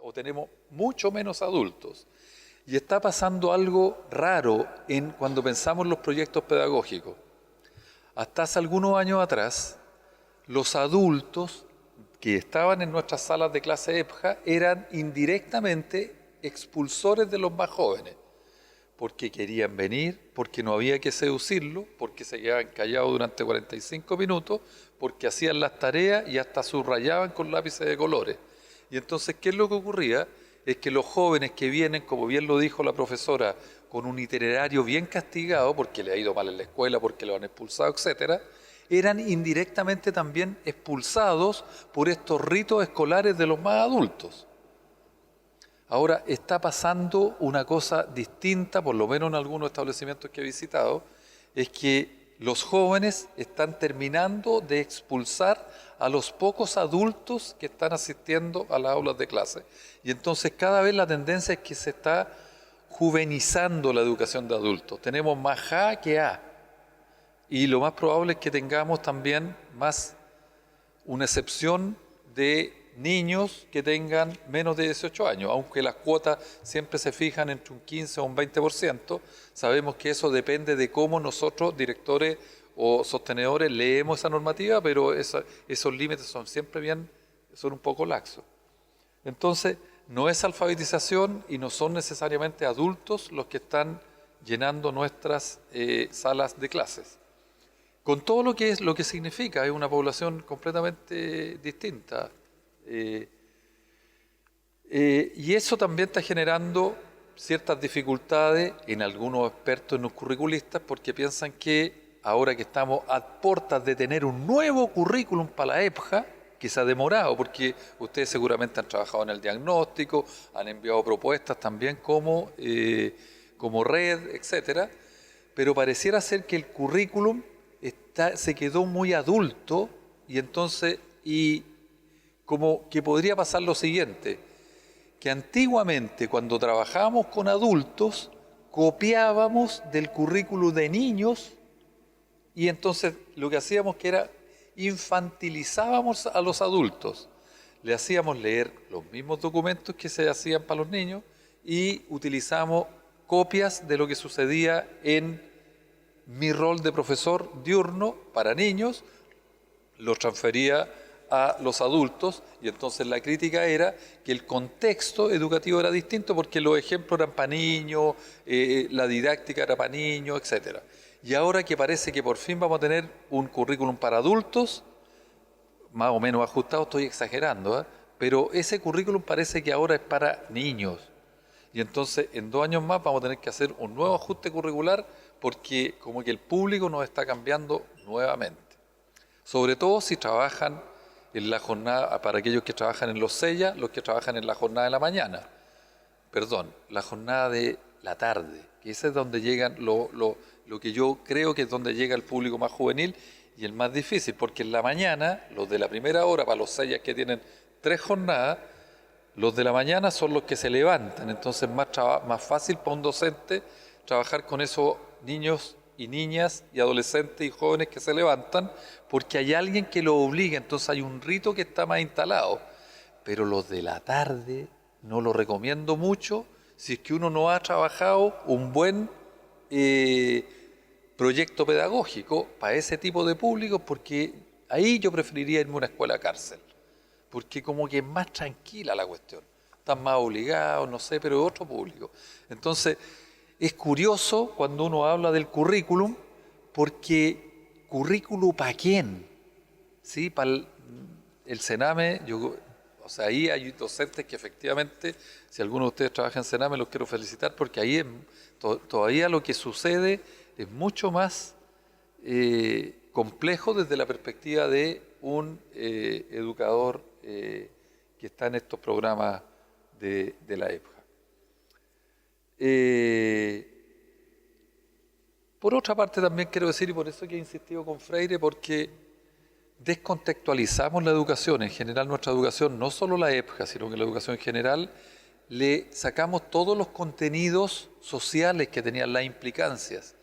o tenemos mucho menos adultos. Y está pasando algo raro cuando pensamos en los proyectos pedagógicos. Hasta hace algunos años atrás, los adultos que estaban en nuestras salas de clase EPJA eran indirectamente expulsores de los más jóvenes, porque querían venir, porque no había que seducirlos, porque se quedaban callados durante 45 minutos, porque hacían las tareas y hasta subrayaban con lápices de colores. Y entonces, ¿qué es lo que ocurría? Es que los jóvenes que vienen, como bien lo dijo la profesora, con un itinerario bien castigado, porque le ha ido mal en la escuela, porque lo han expulsado, etcétera, eran indirectamente también expulsados por estos ritos escolares de los más adultos. Ahora está pasando una cosa distinta, por lo menos en algunos establecimientos que he visitado, es que los jóvenes están terminando de expulsar a los pocos adultos que están asistiendo a las aulas de clase. Y entonces cada vez la tendencia es que se está juvenizando la educación de adultos. Tenemos más J que A. Y lo más probable es que tengamos también más una excepción de niños que tengan menos de 18 años, aunque las cuotas siempre se fijan entre un 15 o un 20%, sabemos que eso depende de cómo nosotros, directores o sostenedores, leemos esa normativa, pero esos límites son siempre son un poco laxos. Entonces, no es alfabetización y no son necesariamente adultos los que están llenando nuestras salas de clases. Con todo lo que significa, es una población completamente distinta. Y eso también está generando ciertas dificultades en algunos expertos, en los curriculistas, porque piensan que ahora que estamos a puertas de tener un nuevo currículum para la EPJA, que se ha demorado, porque ustedes seguramente han trabajado en el diagnóstico, han enviado propuestas también como red, etcétera, pero pareciera ser que el currículum se quedó muy adulto y entonces, como que podría pasar lo siguiente, que antiguamente cuando trabajábamos con adultos, copiábamos del currículum de niños y entonces lo que hacíamos que era infantilizábamos a los adultos. Le hacíamos leer los mismos documentos que se hacían para los niños y utilizamos copias de lo que sucedía en mi rol de profesor diurno para niños, los transfería a los adultos y entonces la crítica era que el contexto educativo era distinto porque los ejemplos eran para niños, la didáctica era para niños, etc. Y ahora que parece que por fin vamos a tener un currículum para adultos, más o menos ajustado, estoy exagerando, pero ese currículum parece que ahora es para niños. Y entonces en 2 años más vamos a tener que hacer un nuevo ajuste curricular porque como que el público nos está cambiando nuevamente. Sobre todo si trabajan en la jornada, para aquellos que trabajan en los SELLA, los que trabajan en la jornada de la mañana. Perdón, la jornada de la tarde, que ese es donde llegan lo que yo creo que es donde llega el público más juvenil y el más difícil, porque en la mañana, los de la primera hora, para los SELLA que tienen 3 jornadas, los de la mañana son los que se levantan, entonces más fácil para un docente trabajar con esos niños y niñas y adolescentes y jóvenes que se levantan, porque hay alguien que lo obliga, entonces hay un rito que está más instalado. Pero los de la tarde no lo recomiendo mucho si es que uno no ha trabajado un buen proyecto pedagógico para ese tipo de público, porque ahí yo preferiría irme a una escuela cárcel, porque como que es más tranquila la cuestión, están más obligados, no sé, pero es otro público. Entonces, es curioso cuando uno habla del currículum, porque ¿currículum para quién? ¿Sí? Para el Sename, o sea, ahí hay docentes que efectivamente, si alguno de ustedes trabaja en Sename, los quiero felicitar, porque ahí todavía lo que sucede es mucho más complejo desde la perspectiva de un educador que está en estos programas de la EPJA. Por otra parte también quiero decir, y por eso que he insistido con Freire, porque descontextualizamos la educación, en general nuestra educación, no solo la EPJA, sino que la educación en general, le sacamos todos los contenidos sociales que tenían las implicancias.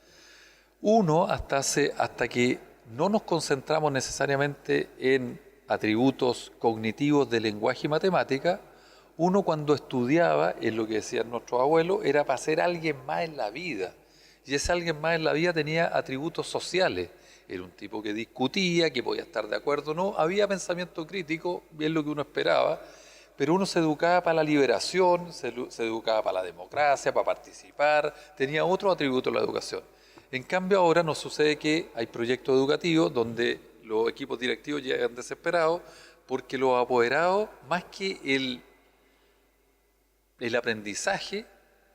Uno, hasta que no nos concentramos necesariamente en atributos cognitivos de lenguaje y matemática, uno cuando estudiaba, es lo que decían nuestros abuelos, era para ser alguien más en la vida. Y ese alguien más en la vida tenía atributos sociales. Era un tipo que discutía, que podía estar de acuerdo o no. Había pensamiento crítico, bien lo que uno esperaba, pero uno se educaba para la liberación, se educaba para la democracia, para participar, tenía otro atributo en la educación. En cambio ahora nos sucede que hay proyectos educativos donde los equipos directivos llegan desesperados porque los apoderados, más que el aprendizaje,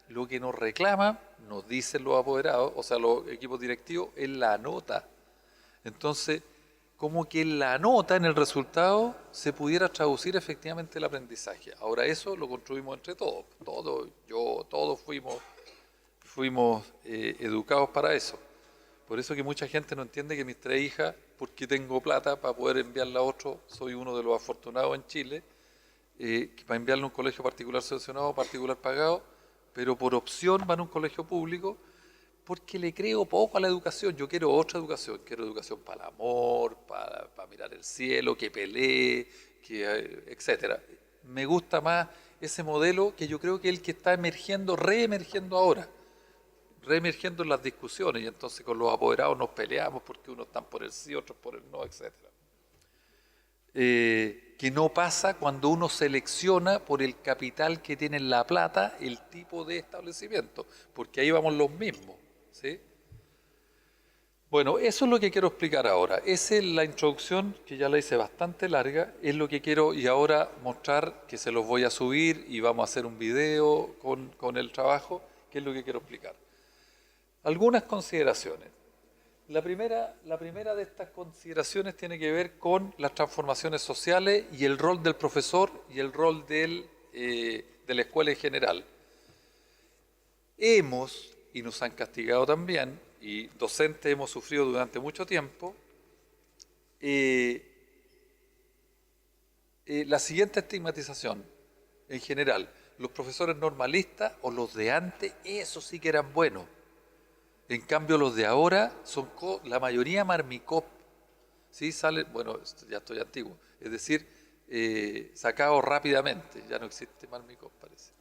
lo que nos reclaman, nos dicen los apoderados, o sea, los equipos directivos, es la nota. Entonces, como que la nota en el resultado se pudiera traducir efectivamente el aprendizaje. Ahora eso lo construimos entre todos. Todos, yo, todos fuimos educados para eso. Por eso que mucha gente no entiende que mis 3 hijas, porque tengo plata para poder enviarla a otro, soy uno de los afortunados en Chile, para enviarla a un colegio particular subvencionado, particular pagado, pero por opción van a un colegio público, porque le creo poco a la educación. Yo quiero otra educación, quiero educación para el amor, para mirar el cielo, que pelee, etcétera. Me gusta más ese modelo que yo creo que es el que está emergiendo, reemergiendo ahora, reemergiendo en las discusiones, y entonces con los apoderados nos peleamos porque unos están por el sí, otros por el no, etcétera. Que no pasa cuando uno selecciona por el capital que tiene en la plata el tipo de establecimiento, porque ahí vamos los mismos, ¿sí? Bueno, eso es lo que quiero explicar ahora. Esa es la introducción, que ya la hice bastante larga, es lo que quiero y ahora mostrar, que se los voy a subir y vamos a hacer un video con el trabajo, que es lo que quiero explicar. Algunas consideraciones. La primera de estas consideraciones tiene que ver con las transformaciones sociales y el rol del profesor y el rol de la escuela en general. Y nos han castigado también, y docentes hemos sufrido durante mucho tiempo, la siguiente estigmatización en general. Los profesores normalistas o los de antes, esos sí que eran buenos. En cambio, los de ahora son la mayoría marmicop. ¿Sí? Salen, bueno, ya estoy antiguo, es decir, sacados rápidamente, ya no existe marmicop, parece.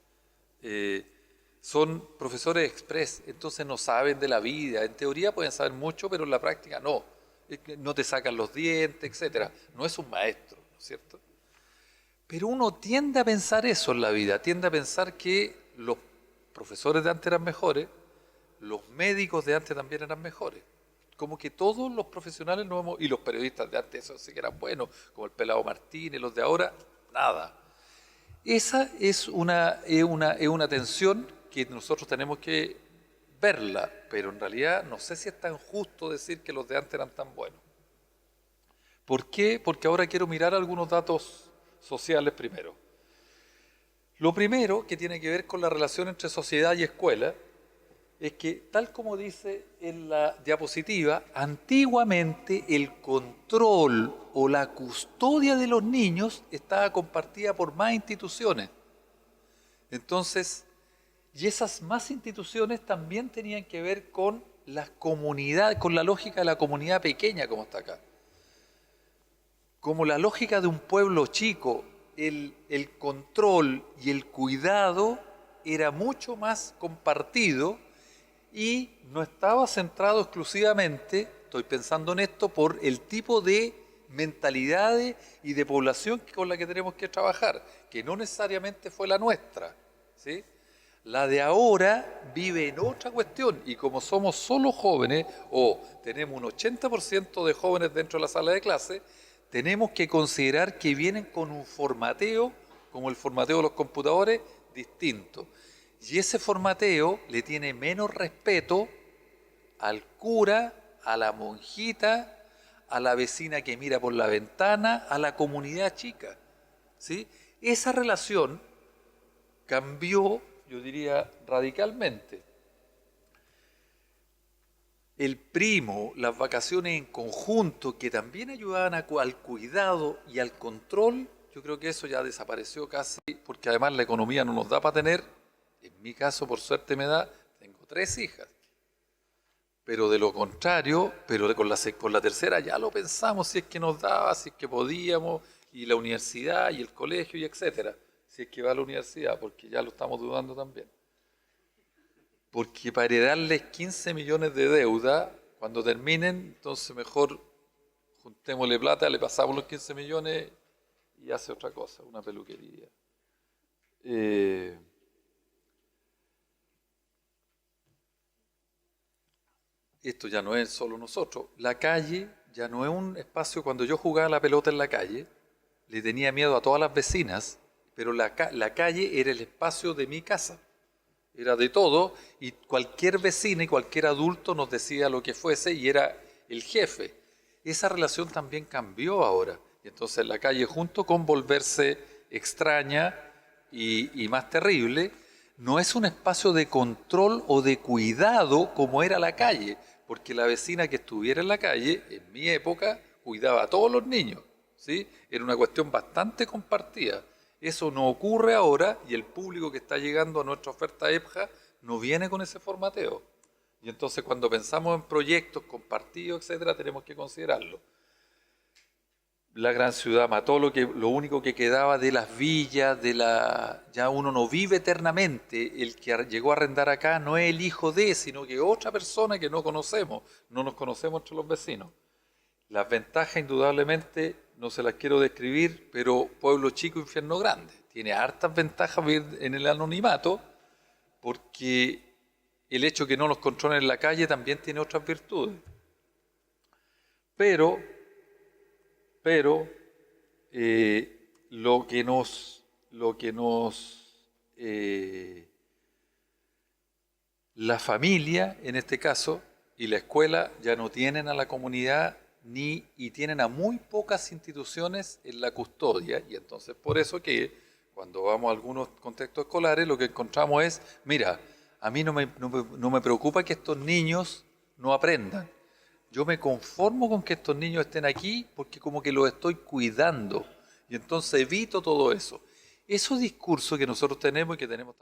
Son profesores express, entonces no saben de la vida. En teoría pueden saber mucho, pero en la práctica no. No te sacan los dientes, etcétera. No es un maestro, ¿no es cierto? Pero uno tiende a pensar eso en la vida, tiende a pensar que los profesores de antes eran mejores, los médicos de antes también eran mejores. Como que todos los profesionales y los periodistas de antes, esos sí que eran buenos, como el Pelado Martínez, los de ahora, nada. Esa es una tensión que nosotros tenemos que verla, pero en realidad no sé si es tan justo decir que los de antes eran tan buenos. ¿Por qué? Porque ahora quiero mirar algunos datos sociales primero. Lo primero, que tiene que ver con la relación entre sociedad y escuela, es que, tal como dice en la diapositiva, antiguamente el control o la custodia de los niños estaba compartida por más instituciones. Entonces, y esas más instituciones también tenían que ver con las comunidades, con la lógica de la comunidad pequeña, como está acá. Como la lógica de un pueblo chico, el control y el cuidado era mucho más compartido y no estaba centrado exclusivamente, estoy pensando en esto, por el tipo de mentalidades y de población con la que tenemos que trabajar, que no necesariamente fue la nuestra, ¿sí? La de ahora vive en otra cuestión, y como somos solo jóvenes, o tenemos un 80% de jóvenes dentro de la sala de clase, tenemos que considerar que vienen con un formateo, como el formateo de los computadores, distinto. Y ese formateo le tiene menos respeto al cura, a la monjita, a la vecina que mira por la ventana, a la comunidad chica, ¿sí? Esa relación cambió, yo diría, radicalmente. El primo, las vacaciones en conjunto, que también ayudaban al cuidado y al control, yo creo que eso ya desapareció casi, porque además la economía no nos da para tener. En mi caso, por suerte me da, tengo 3 hijas. Pero de lo contrario, pero con la tercera ya lo pensamos, si es que nos daba, si es que podíamos, y la universidad, y el colegio, y etcétera. si es que va a la universidad, porque ya lo estamos dudando también. Porque para heredarles 15 millones de deuda, cuando terminen, entonces mejor juntémosle plata, le pasamos los 15 millones y hace otra cosa, una peluquería. Eh, Esto ya no es solo nosotros. La calle ya no es un espacio. Cuando yo jugaba la pelota en la calle, le tenía miedo a todas las vecinas, pero la calle era el espacio de mi casa. Era de todo y cualquier vecina y cualquier adulto nos decía lo que fuese y era el jefe. Esa relación también cambió ahora. Y entonces la calle, junto con volverse extraña y más terrible, no es un espacio de control o de cuidado como era la calle, porque la vecina que estuviera en la calle, en mi época, cuidaba a todos los niños, ¿sí? Era una cuestión bastante compartida. Eso no ocurre ahora y el público que está llegando a nuestra oferta EPJA no viene con ese formateo. Y entonces cuando pensamos en proyectos compartidos, etcétera, tenemos que considerarlo. La gran ciudad mató lo único que quedaba de las villas, ya uno no vive eternamente. El que llegó a arrendar acá no es el hijo de, sino que otra persona que no conocemos, no nos conocemos entre los vecinos. Las ventajas indudablemente no se las quiero describir, pero pueblo chico, infierno grande. Tiene hartas ventajas vivir en el anonimato, porque el hecho que no nos controlen en la calle también tiene otras virtudes. Pero la familia, en este caso, y la escuela ya no tienen a la comunidad y tienen a muy pocas instituciones en la custodia, y entonces por eso que cuando vamos a algunos contextos escolares lo que encontramos es, mira, a mí no me preocupa que estos niños no aprendan. Yo me conformo con que estos niños estén aquí porque como que los estoy cuidando y entonces evito todo eso. Esos discursos que nosotros tenemos y que tenemos